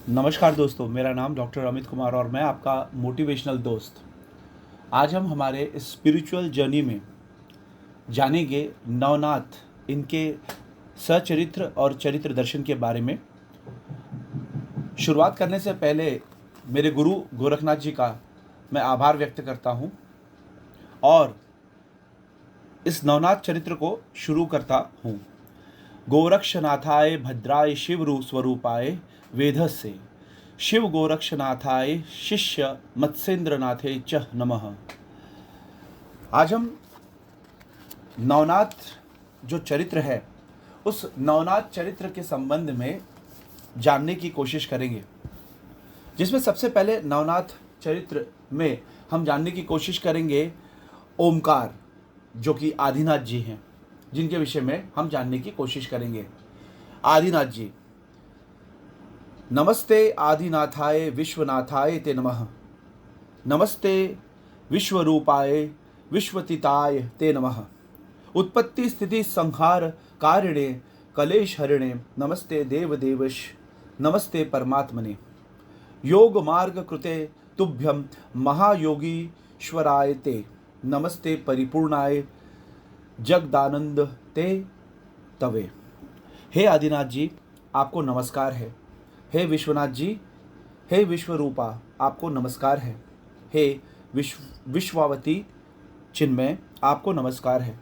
नमस्कार दोस्तों, मेरा नाम डॉक्टर अमित कुमार और मैं आपका मोटिवेशनल दोस्त। आज हम हमारे स्पिरिचुअल जर्नी में जानेंगे नवनाथ, इनके सचरित्र और चरित्र दर्शन के बारे में। शुरुआत करने से पहले मेरे गुरु गोरखनाथ जी का मैं आभार व्यक्त करता हूँ और इस नवनाथ चरित्र को शुरू करता हूँ। गोरक्षनाथाय भद्राय शिव स्वरूपाय वेदस्य शिव गोरक्षनाथाय शिष्य मत्स्येंद्रनाथे च नमः। आज हम नवनाथ जो चरित्र है उस नवनाथ चरित्र के संबंध में जानने की कोशिश करेंगे, जिसमें सबसे पहले नवनाथ चरित्र में हम जानने की कोशिश करेंगे ओमकार, जो कि आदिनाथ जी हैं, जिनके विषय में हम जानने की कोशिश करेंगे। आदिनाथ जी। नमस्ते आदिनाथाय विश्वनाथाय ते नमः। नमस्ते विश्वरूपाय विश्वतीताय ते नमः। उत्पत्ति स्थिति संहार कारिणे कलेश हरिणे नमस्ते देवदेवश नमस्ते परमात्मने। योग मार्ग कृते तुभ्यं महायोगीश्वराय ते नमस्ते परिपूर्णाय जगदानंद ते तवे। हे आदिनाथ जी, आपको नमस्कार है। हे विश्वनाथ जी, हे विश्वरूपा, आपको नमस्कार है। हे विश्वावती चिन्मय, आपको नमस्कार है।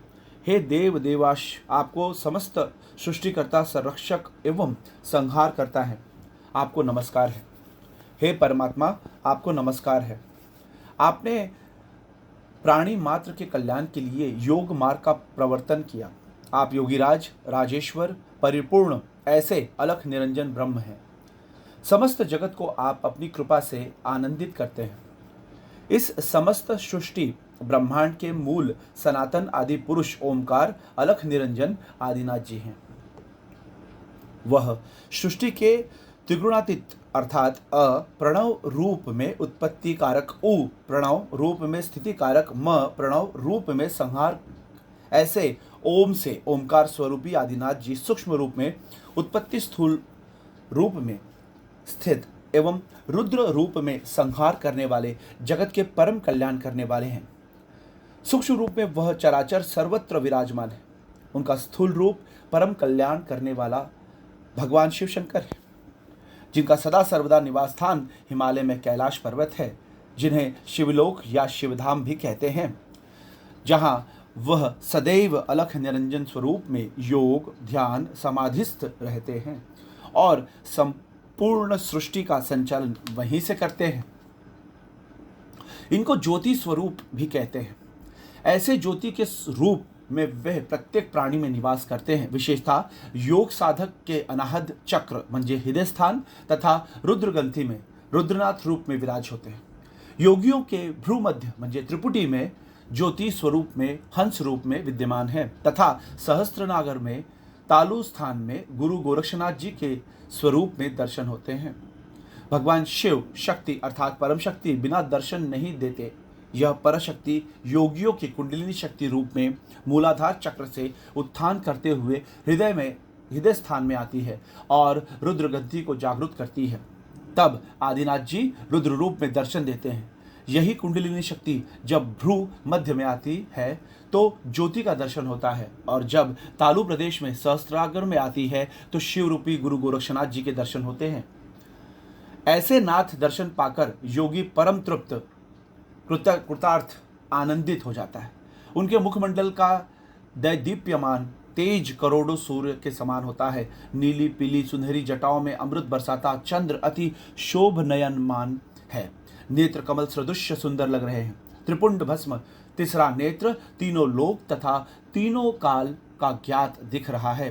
हे देव देवाश, आपको समस्त सृष्टिकर्ता संरक्षक एवं संहार करता है, आपको नमस्कार है। हे परमात्मा, आपको नमस्कार है। आपने प्राणी मात्र के कल्याण के लिए योग मार्ग का प्रवर्तन किया। आप योगीराज, राजेश्वर, परिपूर्ण, ऐसे अलख निरंजन ब्रह्म हैं। समस्त जगत को आप अपनी कृपा से आनंदित करते हैं। इस समस्त सृष्टि ब्रह्मांड के मूल सनातन आदि पुरुष ओमकार अलख निरंजन आदिनाथ जी हैं। वह सृष्टि के त्रिगुणातीत अर्थात अ प्रणव रूप में उत्पत्ति कारक, उ प्रणव रूप में स्थिति कारक, म प्रणव रूप में संहार, ऐसे ओम से ओमकार स्वरूपी आदिनाथ जी सूक्ष्म रूप में उत्पत्ति, स्थूल रूप में स्थित एवं रुद्र रूप में संहार करने वाले, जगत के परम कल्याण करने वाले हैं। सूक्ष्म रूप में वह चराचर सर्वत्र विराजमान है। उनका स्थूल रूप परम कल्याण करने वाला भगवान शिव शंकर है, जिनका सदा सर्वदा निवास स्थान हिमालय में कैलाश पर्वत है, जिन्हें शिवलोक या शिवधाम भी कहते हैं, जहां वह सदैव अलख निरंजन स्वरूप में योग ध्यान समाधिस्थ रहते हैं और संपूर्ण सृष्टि का संचालन वहीं से करते हैं। इनको ज्योति स्वरूप भी कहते हैं। ऐसे ज्योति के रूप में वह प्रत्येक प्राणी में निवास करते हैं। विशेषता योग साधक के अनाहद चक्र म्हणजे हृदय स्थान तथा रुद्रग्रंथि में रुद्रनाथ रूप में विराज होते हैं। योगियों के भ्रू मध्य म्हणजे त्रिपुटी में ज्योति स्वरूप में हंस रूप में विद्यमान है तथा सहस्त्रनागर में तालु स्थान में गुरु गोरक्षनाथ जी के स्वरूप में दर्शन होते हैं। भगवान शिव शक्ति अर्थात परम शक्ति बिना दर्शन नहीं देते। यह परशक्ति योगियों की कुंडलिनी शक्ति रूप में मूलाधार चक्र से उत्थान करते हुए हृदय स्थान में आती है और रुद्रग्रंथि को जागृत करती है। तब आदिनाथ जी रुद्र रूप में दर्शन देते हैं। यही कुंडलिनी शक्ति जब भ्रू मध्य में आती है तो ज्योति का दर्शन होता है, और जब तालु प्रदेश में सहस्त्रागर में आती है तो शिव रूपी गुरु गोरक्षनाथ जी के दर्शन होते हैं। ऐसे नाथ दर्शन पाकर योगी परम तृप्त कृतार्थ आनंदित हो जाता है। उनके मुखमंडल का दैदीप्यमान तेज करोड़ों सूर्य के समान होता है। नीली पीली सुनहरी जटाओं में अमृत बरसाता चंद्र अति शोभनयनमान है। नेत्र कमल सदृश्य सुंदर लग रहे हैं। त्रिपुंड भस्म तीसरा नेत्र तीनों लोक तथा तीनों काल का ज्ञात दिख रहा है।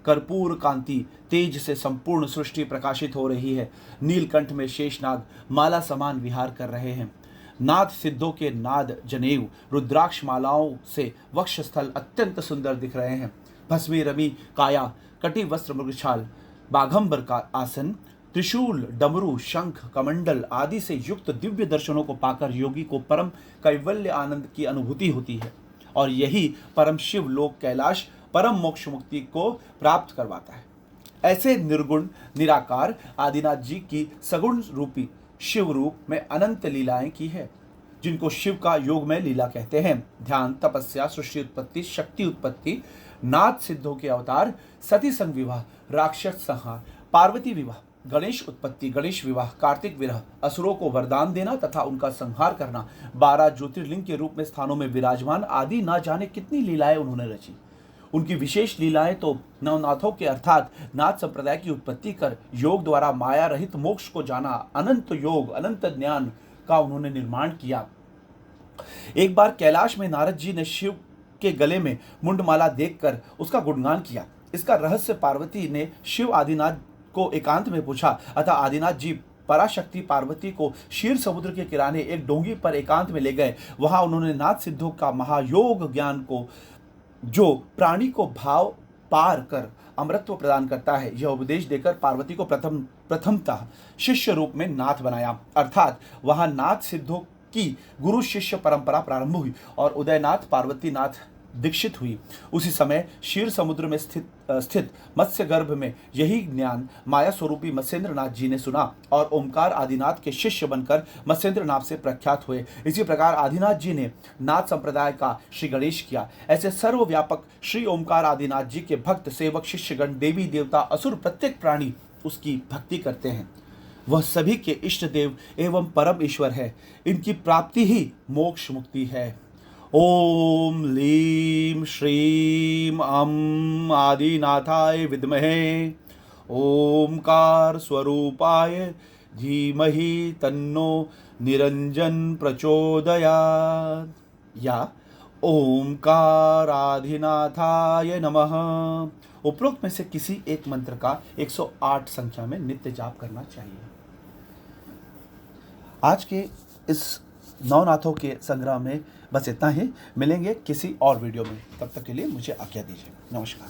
कर्पूर कांति तेज से संपूर्ण सृष्टि प्रकाशित हो रही है। नीलकंठ में शेषनाग माला समान विहार कर रहे हैं। नाद सिद्धों के नाद जनेऊ रुद्राक्ष मालाओं से वक्षस्थल अत्यंत सुंदर दिख रहे हैं। भस्मी रमी काया कटी वस्त्र मृगछाल बाघंबर का आसन त्रिशूल डमरू शंख कमंडल आदि से युक्त दिव्य दर्शनों को पाकर योगी को परम कैवल्य आनंद की अनुभूति होती है और यही परम शिव लोक कैलाश परम मोक्ष मुक्ति को प्राप्त करवाता है। ऐसे निर्गुण निराकार आदिनाथ जी की सगुण रूपी शिव रूप में अनंत लीलाएं की है, जिनको शिव का योगमय लीला कहते हैं। ध्यान, तपस्या, सृष्टि उत्पत्ति, शक्ति उत्पत्ति, नाथ सिद्धों के अवतार, सती संग विवाह, राक्षस संहार, पार्वती विवाह, गणेश उत्पत्ति, गणेश विवाह, कार्तिक विरह, असुरों को वरदान देना तथा उनका संहार करना, 12 ज्योतिर्लिंग के रूप में स्थानों में विराजमान आदि ना जाने कितनी लीलाएं उन्होंने रची। उनकी विशेष लीलाएं तो नवनाथों के अर्थात नाथ संप्रदाय की उत्पत्ति कर योग द्वारा माया रहित मोक्ष को जाना, अनंत योग, अनंत ज्ञान का उन्होंने निर्माण किया। एक बार कैलाश में नारद जी ने शिव के गले में मुंडमाला देखकर उसका गुणगान किया। इसका रहस्य पार्वती ने शिव आदिनाथ को एकांत में पूछा, अतः आदिनाथ जी पराशक्ति पार्वती को क्षीर समुद्र के किनारे एक डोंगी पर एकांत में ले गए। वहां उन्होंने नाथ सिद्धों का महायोग ज्ञान को, जो प्राणी को भाव पार कर अमृतत्व प्रदान करता है, यह उपदेश देकर पार्वती को प्रथमतः शिष्य रूप में नाथ बनाया। अर्थात वहां नाथ सिद्धों की गुरु शिष्य परंपरा प्रारंभ हुई और उदयनाथ पार्वती नाथ दीक्षित हुई। उसी समय क्षीर समुद्र में स्थित मत्स्य गर्भ में यही ज्ञान माया स्वरूपी मत्स्येंद्र नाथ जी ने सुना और ओमकार आदिनाथ के शिष्य बनकर मत्स्येंद्र नाथ से प्रख्यात हुए। इसी प्रकार आदिनाथ जी ने नाथ संप्रदाय का श्री गणेश किया। ऐसे सर्वव्यापक श्री ओमकार आदिनाथ जी के भक्त, सेवक, शिष्यगण, देवी देवता, असुर, प्रत्येक प्राणी उसकी भक्ति करते हैं। वह सभी के इष्ट देव एवं परम ईश्वर है। इनकी प्राप्ति ही मोक्ष मुक्ति है। ओम लीम श्रीम अम आदिनाथाय विद्महे ओमकार स्वरूपाय धीमहि तन्नो निरंजन प्रचोदयात्, या ओमकार आदिनाथाय नमः। उपरोक्त में से किसी एक मंत्र का 108 संख्या में नित्य जाप करना चाहिए। आज के इस नवनाथों के संग्रह में बस इतना ही। मिलेंगे किसी और वीडियो में, तब तक के लिए मुझे आज्ञा दीजिए। नमस्कार।